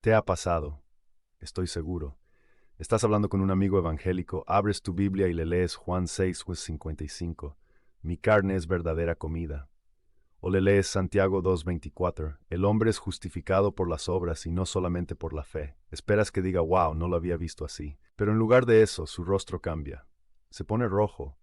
Te ha pasado, estoy seguro. Estás hablando con un amigo evangélico, abres tu Biblia y le lees Juan 6:55. Mi carne es verdadera comida. O le lees Santiago 2:24. El hombre es justificado por las obras y no solamente por la fe. Esperas que diga, wow, no lo había visto así. Pero en lugar de eso, su rostro cambia. Se pone rojo.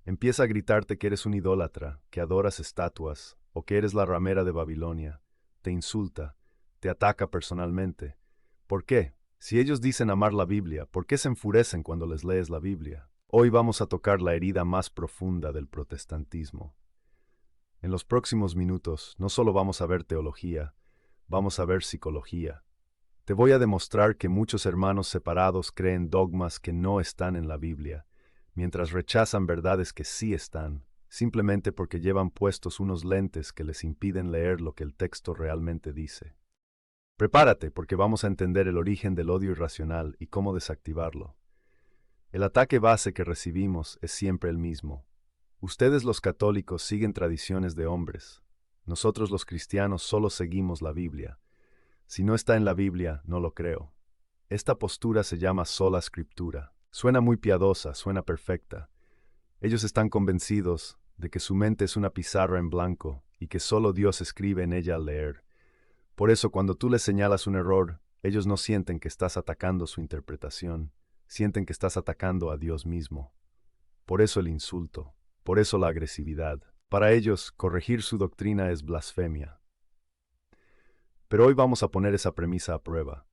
Empieza a gritarte que eres un idólatra, que adoras estatuas, o que eres la ramera de Babilonia. Te insulta, te ataca personalmente. ¿Por qué? Si ellos dicen amar la Biblia, ¿por qué se enfurecen cuando les lees la Biblia? Hoy vamos a tocar la herida más profunda del protestantismo. En los próximos minutos no solo vamos a ver teología, vamos a ver psicología. Te voy a demostrar que muchos hermanos separados creen dogmas que no están en la Biblia, mientras rechazan verdades que sí están, simplemente porque llevan puestos unos lentes que les impiden leer lo que el texto realmente dice. Prepárate, porque vamos a entender el origen del odio irracional y cómo desactivarlo. El ataque base que recibimos es siempre el mismo. Ustedes los católicos siguen tradiciones de hombres. Nosotros los cristianos solo seguimos la Biblia. Si no está en la Biblia, no lo creo. Esta postura se llama sola escritura. Suena muy piadosa, suena perfecta. Ellos están convencidos de que su mente es una pizarra en blanco y que solo Dios escribe en ella al leer. Por eso, cuando tú les señalas un error, ellos no sienten que estás atacando su interpretación, sienten que estás atacando a Dios mismo. Por eso el insulto, por eso la agresividad. Para ellos, corregir su doctrina es blasfemia. Pero hoy vamos a poner esa premisa a prueba.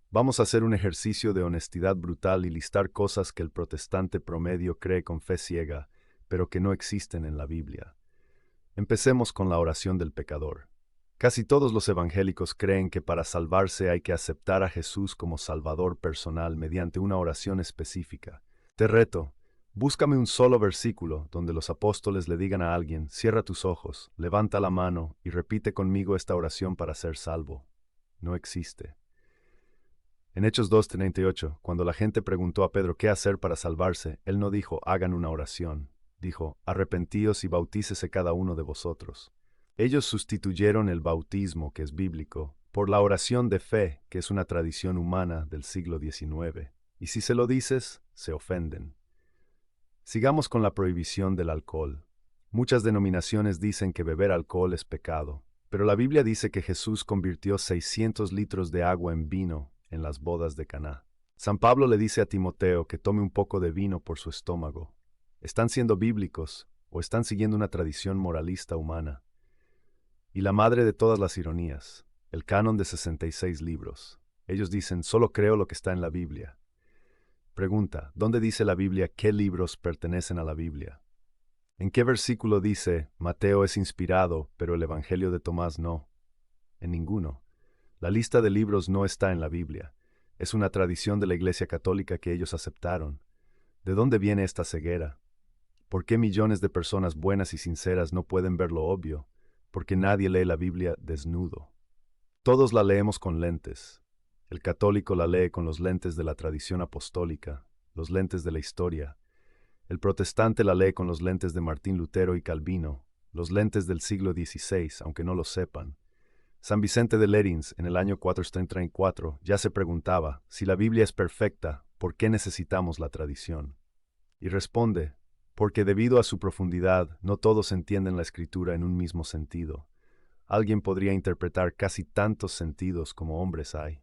Vamos a hacer un ejercicio de honestidad brutal y listar cosas que el protestante promedio cree con fe ciega, pero que no existen en la Biblia. Empecemos con la oración del pecador. Casi todos los evangélicos creen que para salvarse hay que aceptar a Jesús como Salvador personal mediante una oración específica. Te reto, búscame un solo versículo donde los apóstoles le digan a alguien, cierra tus ojos, levanta la mano y repite conmigo esta oración para ser salvo. No existe. En Hechos 2:38, cuando la gente preguntó a Pedro qué hacer para salvarse, él no dijo, hagan una oración. Dijo, arrepentíos y bautícese cada uno de vosotros. Ellos sustituyeron el bautismo, que es bíblico, por la oración de fe, que es una tradición humana del siglo XIX. Y si se lo dices, se ofenden. Sigamos con la prohibición del alcohol. Muchas denominaciones dicen que beber alcohol es pecado, pero la Biblia dice que Jesús convirtió 600 litros de agua en vino en las bodas de Caná. San Pablo le dice a Timoteo que tome un poco de vino por su estómago. ¿Están siendo bíblicos o están siguiendo una tradición moralista humana? Y la madre de todas las ironías, el canon de 66 libros. Ellos dicen, solo creo lo que está en la Biblia. Pregunta, ¿dónde dice la Biblia qué libros pertenecen a la Biblia? ¿En qué versículo dice, Mateo es inspirado, pero el Evangelio de Tomás no? En ninguno. La lista de libros no está en la Biblia. Es una tradición de la Iglesia Católica que ellos aceptaron. ¿De dónde viene esta ceguera? ¿Por qué millones de personas buenas y sinceras no pueden ver lo obvio? Porque nadie lee la Biblia desnudo. Todos la leemos con lentes. El católico la lee con los lentes de la tradición apostólica, los lentes de la historia. El protestante la lee con los lentes de Martín Lutero y Calvino, los lentes del siglo XVI, aunque no lo sepan. San Vicente de Lérins, en el año 434, ya se preguntaba, si la Biblia es perfecta, ¿por qué necesitamos la tradición? Y responde, porque debido a su profundidad, no todos entienden la Escritura en un mismo sentido. Alguien podría interpretar casi tantos sentidos como hombres hay.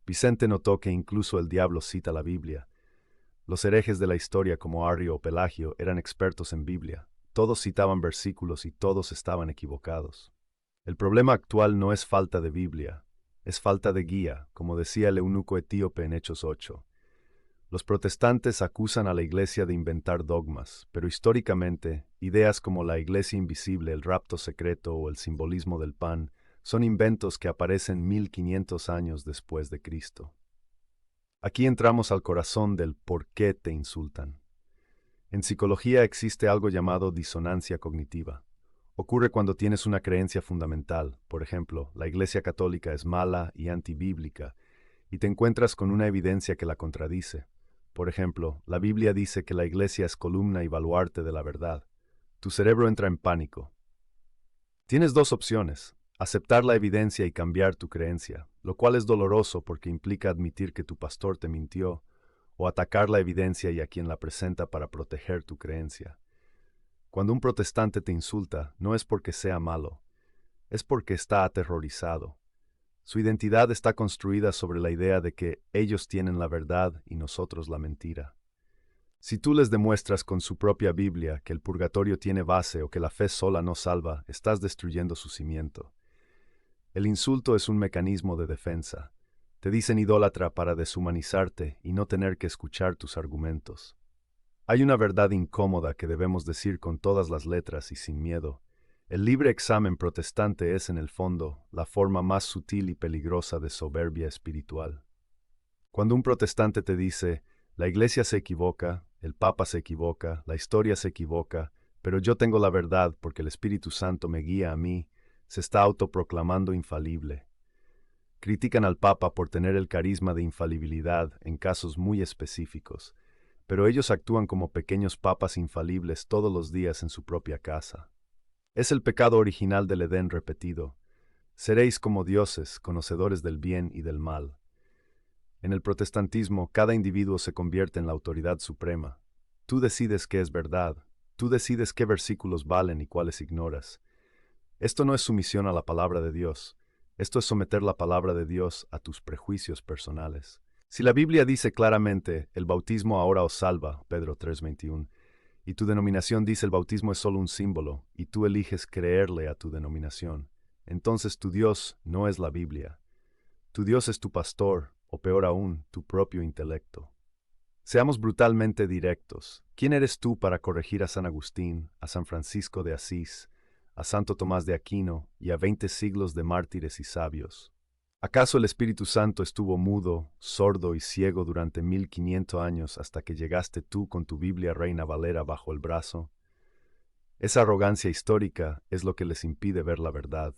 Vicente notó que incluso el diablo cita la Biblia. Los herejes de la historia como Arrio o Pelagio eran expertos en Biblia. Todos citaban versículos y todos estaban equivocados. El problema actual no es falta de Biblia, es falta de guía, como decía el eunuco etíope en Hechos 8. Los protestantes acusan a la Iglesia de inventar dogmas, pero históricamente, ideas como la Iglesia invisible, el rapto secreto o el simbolismo del pan son inventos que aparecen 1500 años después de Cristo. Aquí entramos al corazón del por qué te insultan. En psicología existe algo llamado disonancia cognitiva. Ocurre cuando tienes una creencia fundamental, por ejemplo, la Iglesia Católica es mala y antibíblica, y te encuentras con una evidencia que la contradice. Por ejemplo, la Biblia dice que la Iglesia es columna y baluarte de la verdad. Tu cerebro entra en pánico. Tienes dos opciones, aceptar la evidencia y cambiar tu creencia, lo cual es doloroso porque implica admitir que tu pastor te mintió o atacar la evidencia y a quien la presenta para proteger tu creencia. Cuando un protestante te insulta, no es porque sea malo, es porque está aterrorizado. Su identidad está construida sobre la idea de que ellos tienen la verdad y nosotros la mentira. Si tú les demuestras con su propia Biblia que el purgatorio tiene base o que la fe sola no salva, estás destruyendo su cimiento. El insulto es un mecanismo de defensa. Te dicen idólatra para deshumanizarte y no tener que escuchar tus argumentos. Hay una verdad incómoda que debemos decir con todas las letras y sin miedo. El libre examen protestante es, en el fondo, la forma más sutil y peligrosa de soberbia espiritual. Cuando un protestante te dice, la iglesia se equivoca, el papa se equivoca, la historia se equivoca, pero yo tengo la verdad porque el Espíritu Santo me guía a mí, se está autoproclamando infalible. Critican al papa por tener el carisma de infalibilidad en casos muy específicos, pero ellos actúan como pequeños papas infalibles todos los días en su propia casa. Es el pecado original del Edén repetido. Seréis como dioses, conocedores del bien y del mal. En el protestantismo, cada individuo se convierte en la autoridad suprema. Tú decides qué es verdad, tú decides qué versículos valen y cuáles ignoras. Esto no es sumisión a la palabra de Dios, esto es someter la palabra de Dios a tus prejuicios personales. Si la Biblia dice claramente, el bautismo ahora os salva, Pedro 3:21, y tu denominación dice el bautismo es solo un símbolo, y tú eliges creerle a tu denominación, entonces tu Dios no es la Biblia. Tu Dios es tu pastor, o peor aún, tu propio intelecto. Seamos brutalmente directos. ¿Quién eres tú para corregir a San Agustín, a San Francisco de Asís, a Santo Tomás de Aquino y a 20 siglos de mártires y sabios? ¿Acaso el Espíritu Santo estuvo mudo, sordo y ciego durante 1500 años hasta que llegaste tú con tu Biblia Reina Valera bajo el brazo? Esa arrogancia histórica es lo que les impide ver la verdad.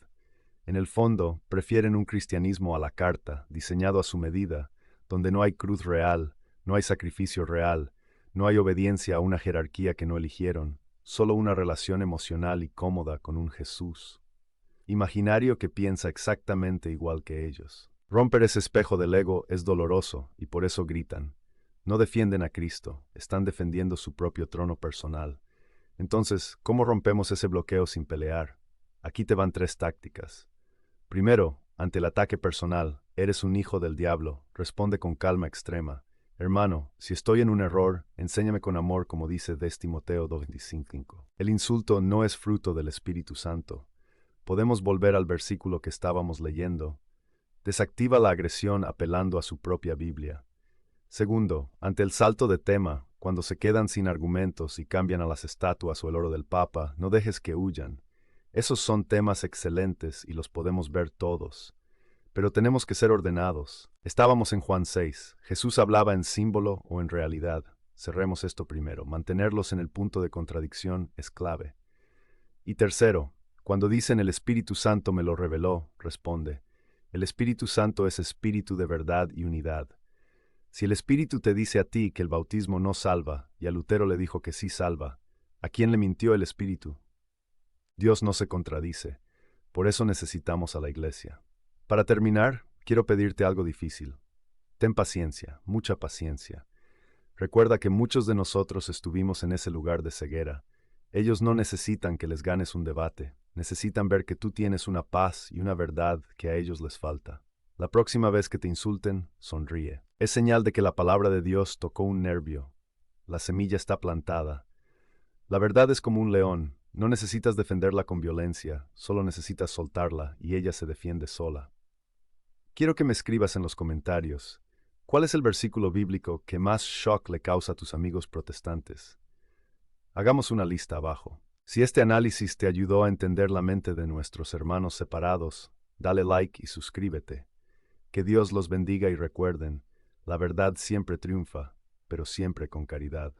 En el fondo, prefieren un cristianismo a la carta, diseñado a su medida, donde no hay cruz real, no hay sacrificio real, no hay obediencia a una jerarquía que no eligieron, solo una relación emocional y cómoda con un Jesús imaginario que piensa exactamente igual que ellos. Romper ese espejo del ego es doloroso y por eso gritan. No defienden a Cristo, están defendiendo su propio trono personal. Entonces, ¿cómo rompemos ese bloqueo sin pelear? Aquí te van 3 tácticas. Primero, ante el ataque personal, eres un hijo del diablo, responde con calma extrema. Hermano, si estoy en un error, enséñame con amor como dice Timoteo 2:25. El insulto no es fruto del Espíritu Santo. Podemos volver al versículo que estábamos leyendo. Desactiva la agresión apelando a su propia Biblia. Segundo, ante el salto de tema, cuando se quedan sin argumentos y cambian a las estatuas o el oro del Papa, no dejes que huyan. Esos son temas excelentes y los podemos ver todos. Pero tenemos que ser ordenados. Estábamos en Juan 6. Jesús hablaba en símbolo o en realidad. Cerremos esto primero. Mantenerlos en el punto de contradicción es clave. Y tercero, cuando dicen el Espíritu Santo me lo reveló, responde, el Espíritu Santo es espíritu de verdad y unidad. Si el Espíritu te dice a ti que el bautismo no salva, y a Lutero le dijo que sí salva, ¿a quién le mintió el Espíritu? Dios no se contradice, por eso necesitamos a la Iglesia. Para terminar, quiero pedirte algo difícil. Ten paciencia, mucha paciencia. Recuerda que muchos de nosotros estuvimos en ese lugar de ceguera. Ellos no necesitan que les ganes un debate, necesitan ver que tú tienes una paz y una verdad que a ellos les falta. La próxima vez que te insulten, sonríe. Es señal de que la palabra de Dios tocó un nervio. La semilla está plantada. La verdad es como un león, no necesitas defenderla con violencia, solo necesitas soltarla y ella se defiende sola. Quiero que me escribas en los comentarios, ¿cuál es el versículo bíblico que más shock le causa a tus amigos protestantes? Hagamos una lista abajo. Si este análisis te ayudó a entender la mente de nuestros hermanos separados, dale like y suscríbete. Que Dios los bendiga y recuerden, la verdad siempre triunfa, pero siempre con caridad.